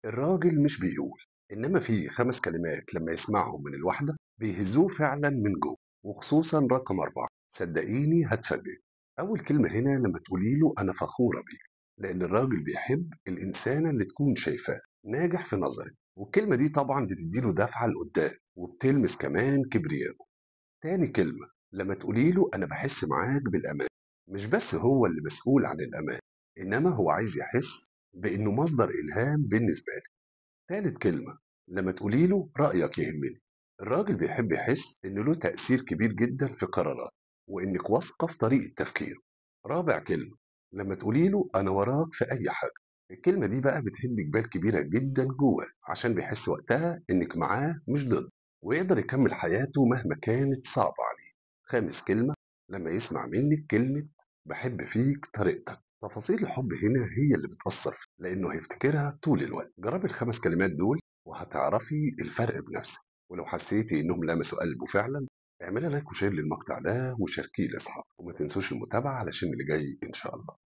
الراجل مش بيقول، إنما في 5 كلمات لما يسمعهم من الواحدة بيهزوه فعلا من جوه، وخصوصا رقم 4. صدقيني هتفاجئ. أول كلمة هنا لما تقولي له أنا فخورة بيك، لأن الراجل بيحب الإنسانة اللي تكون شايفاه ناجح في نظرك، والكلمة دي طبعا بتديله دفعة لقدام وبتلمس كمان كبرياء. تاني كلمة لما تقولي له أنا بحس معاك بالأمان، مش بس هو اللي مسؤول عن الأمان، إنما هو عايز يحس بإنه مصدر إلهام بالنسبة لك. تالت كلمة لما تقولي له رأيك يهمني، الراجل بيحب يحس إنه له تأثير كبير جدا في قرارات، وإنك واثقة في طريقة تفكيره. رابع كلمة لما تقولي له أنا وراك في أي حاجة، الكلمة دي بقى بتهد جبال كبيرة جدا جواه، عشان بيحس وقتها إنك معاه مش ضد، ويقدر يكمل حياته مهما كانت صعبة عليه. خامس كلمة لما يسمع منك كلمة بحب فيك طريقتك، تفاصيل الحب هنا هي اللي بتأثر فيه، لأنه هيفتكرها طول الوقت. جربي ال5 كلمات دول وهتعرفي الفرق بنفسك. ولو حسيتي إنهم لمسوا قلبه فعلا، اعملي لايك وشير للمقطع ده وشاركيه لأصحابك، وما تنسوش المتابعة علشان اللي جاي إن شاء الله.